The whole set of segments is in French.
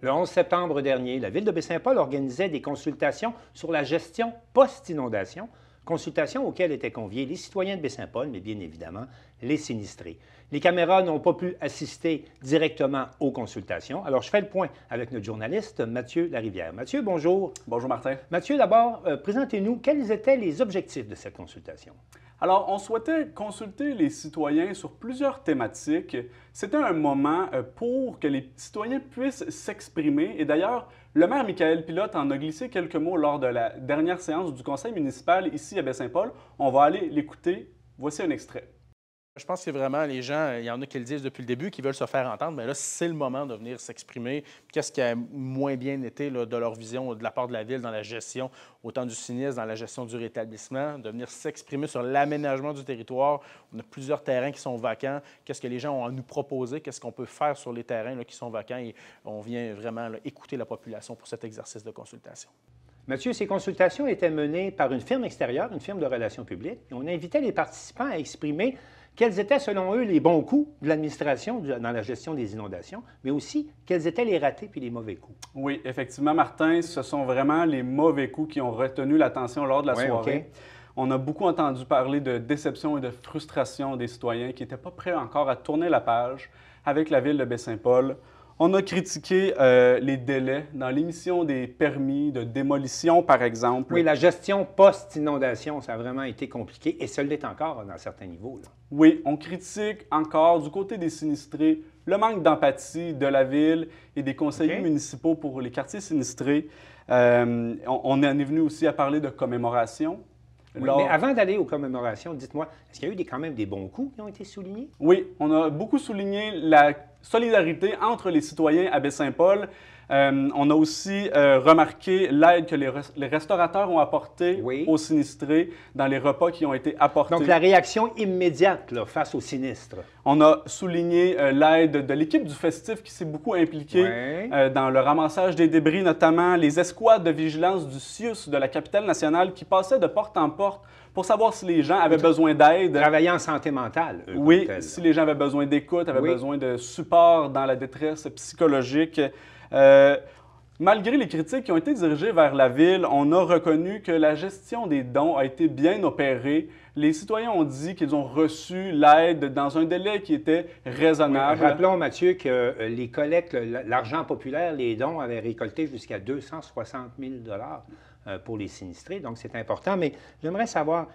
Le 11 septembre dernier, la Ville de Baie-Saint-Paul organisait des consultations sur la gestion post-inondation, consultations auxquelles étaient conviés les citoyens de Baie-Saint-Paul, mais bien évidemment les sinistrés. Les caméras n'ont pas pu assister directement aux consultations. Alors, je fais le point avec notre journaliste Mathieu Larivière. Mathieu, bonjour. Bonjour, Martin. Mathieu, d'abord, présentez-nous quels étaient les objectifs de cette consultation. Alors, on souhaitait consulter les citoyens sur plusieurs thématiques. C'était un moment pour que les citoyens puissent s'exprimer. Et d'ailleurs, le maire Michael Pilote en a glissé quelques mots lors de la dernière séance du conseil municipal ici à Baie-Saint-Paul. On va aller l'écouter. Voici un extrait. Je pense que vraiment, les gens, il y en a qui le disent depuis le début, qui veulent se faire entendre, mais là, c'est le moment de venir s'exprimer. Qu'est-ce qui a moins bien été là, de leur vision de la part de la Ville dans la gestion, autant du sinistre, dans la gestion du rétablissement, de venir s'exprimer sur l'aménagement du territoire. On a plusieurs terrains qui sont vacants. Qu'est-ce que les gens ont à nous proposer? Qu'est-ce qu'on peut faire sur les terrains là, qui sont vacants? Et on vient vraiment là, écouter la population pour cet exercice de consultation. Mathieu, ces consultations étaient menées par une firme extérieure, une firme de relations publiques, et on invitait les participants à exprimer quels étaient, selon eux, les bons coups de l'administration dans la gestion des inondations, mais aussi quels étaient les ratés puis les mauvais coups. Oui, effectivement, Martin, ce sont vraiment les mauvais coups qui ont retenu l'attention lors de la soirée. OK. On a beaucoup entendu parler de déception et de frustration des citoyens qui n'étaient pas prêts encore à tourner la page avec la Ville de Baie-Saint-Paul. On a critiqué les délais dans l'émission des permis de démolition, par exemple. Oui, la gestion post-inondation, ça a vraiment été compliqué et ça l'est encore dans certains niveaux, là. Oui, on critique encore du côté des sinistrés le manque d'empathie de la Ville et des conseillers municipaux pour les quartiers sinistrés. On en est venu aussi à parler de commémoration. Oui, mais avant d'aller aux commémorations, dites-moi, est-ce qu'il y a eu quand même des bons coups qui ont été soulignés? Oui, on a beaucoup souligné la solidarité entre les citoyens à Baie-Saint-Paul. On a aussi remarqué l'aide que les restaurateurs ont apportée aux sinistrés dans les repas qui ont été apportés. Donc, la réaction immédiate là, face aux sinistres. On a souligné l'aide de l'équipe du festif qui s'est beaucoup impliquée dans le ramassage des débris, notamment les escouades de vigilance du CIUS de la capitale nationale qui passaient de porte en porte pour savoir si les gens avaient besoin d'aide. Travailler en santé mentale. Oui, si les gens avaient besoin d'écoute, avaient besoin de support dans la détresse psychologique. Malgré les critiques qui ont été dirigées vers la Ville, on a reconnu que la gestion des dons a été bien opérée. Les citoyens ont dit qu'ils ont reçu l'aide dans un délai qui était raisonnable. Oui, rappelons, Mathieu, que les collectes, l'argent populaire, les dons avaient récolté jusqu'à 260 000 pour les sinistrés, donc c'est important. Mais j'aimerais savoir,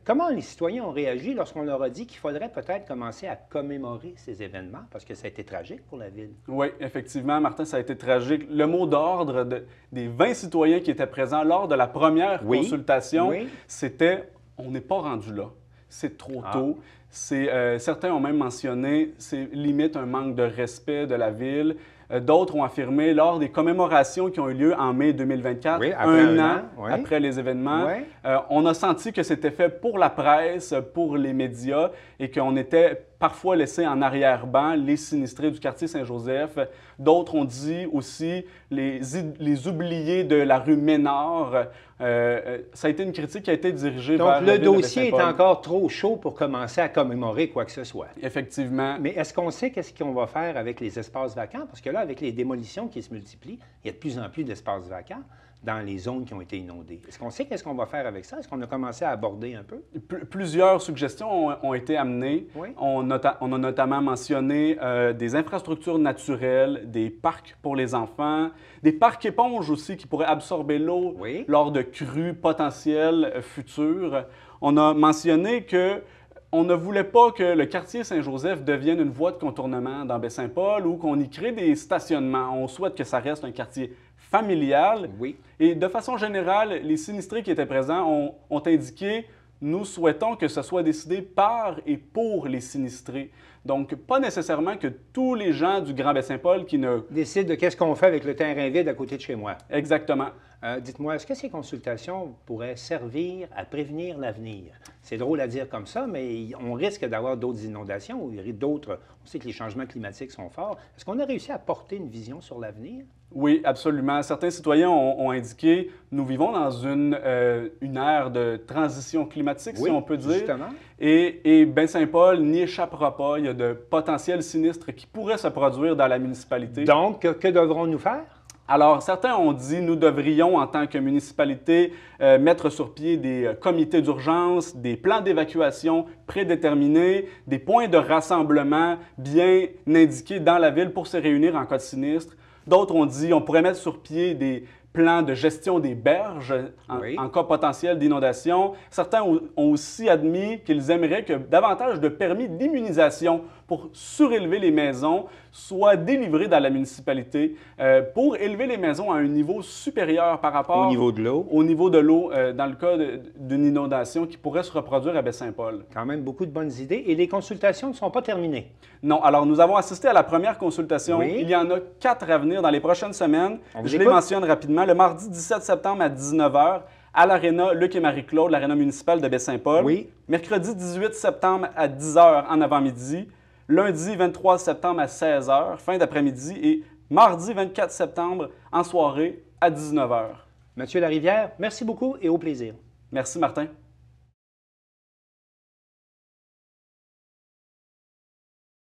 comment les citoyens ont réagi lorsqu'on leur a dit qu'il faudrait peut-être commencer à commémorer ces événements, parce que ça a été tragique pour la Ville? Oui, effectivement, Martin, ça a été tragique. Le mot d'ordre des 20 citoyens qui étaient présents lors de la première consultation, c'était « on n'est pas rendu là, c'est trop tôt ». Certains ont même mentionné c'est limite un manque de respect de la Ville. D'autres ont affirmé lors des commémorations qui ont eu lieu en mai 2024, un an après les événements, on a senti que c'était fait pour la presse, pour les médias et qu'on était parfois laissés en arrière-ban, les sinistrés du quartier Saint-Joseph. D'autres ont dit aussi les oubliés de la rue Ménard. Ça a été une critique qui a été dirigée vers la Ville de Baie-Saint-Paul. Donc, le dossier est encore trop chaud pour commencer à commémorer quoi que ce soit. Effectivement. Mais est-ce qu'on sait qu'est-ce qu'on va faire avec les espaces vacants? Parce que là, avec les démolitions qui se multiplient, il y a de plus en plus d'espaces vacants dans les zones qui ont été inondées. Est-ce qu'on sait qu'est-ce qu'on va faire avec ça? Est-ce qu'on a commencé à aborder un peu? Plusieurs suggestions ont été amenées. On a notamment mentionné des infrastructures naturelles, des parcs pour les enfants, des parcs éponges aussi qui pourraient absorber l'eau lors de crues potentielles futures. On a mentionné que on ne voulait pas que le quartier Saint-Joseph devienne une voie de contournement dans Baie-Saint-Paul ou qu'on y crée des stationnements. On souhaite que ça reste un quartier familial. Et de façon générale, les sinistrés qui étaient présents ont indiqué « nous souhaitons que ce soit décidé par et pour les sinistrés ». Donc, pas nécessairement que tous les gens du Grand Baie-Saint-Paul qui ne... décident de qu'est-ce qu'on fait avec le terrain vide à côté de chez moi. Exactement. Dites-moi, est-ce que ces consultations pourraient servir à prévenir l'avenir? C'est drôle à dire comme ça, mais on risque d'avoir d'autres inondations ou d'autres. On sait que les changements climatiques sont forts. Est-ce qu'on a réussi à porter une vision sur l'avenir? Oui, absolument. Certains citoyens ont indiqué nous vivons dans une ère de transition climatique, Oui, si on peut dire. Justement. Et Baie-Saint-Paul n'y échappera pas. Il y a de potentiels sinistres qui pourraient se produire dans la municipalité. Donc, que devrons-nous faire? Alors, certains ont dit nous devrions, en tant que municipalité, mettre sur pied des comités d'urgence, des plans d'évacuation prédéterminés, des points de rassemblement bien indiqués dans la ville pour se réunir en cas de sinistre. D'autres ont dit on pourrait mettre sur pied des plans de gestion des berges en cas potentiel d'inondation. Certains ont aussi admis qu'ils aimeraient que davantage de permis d'immunisation pour surélever les maisons soient délivrés dans la municipalité pour élever les maisons à un niveau supérieur par rapport au niveau de l'eau. Au niveau de l'eau, dans le cas d'une inondation qui pourrait se reproduire à Baie-Saint-Paul. Quand même beaucoup de bonnes idées. Et les consultations ne sont pas terminées. Non. Alors, nous avons assisté à la première consultation. Oui. Il y en a 4 à venir dans les prochaines semaines. Je les écoute. mentionne rapidement. Le mardi 17 septembre à 19 h à l'Aréna Luc et Marie-Claude, l'Aréna municipale de Baie-Saint-Paul. Oui. Mercredi 18 septembre à 10 h en avant-midi. Lundi 23 septembre à 16 h, fin d'après-midi. Et mardi 24 septembre en soirée à 19 h. Monsieur Larivière, merci beaucoup et au plaisir. Merci, Martin.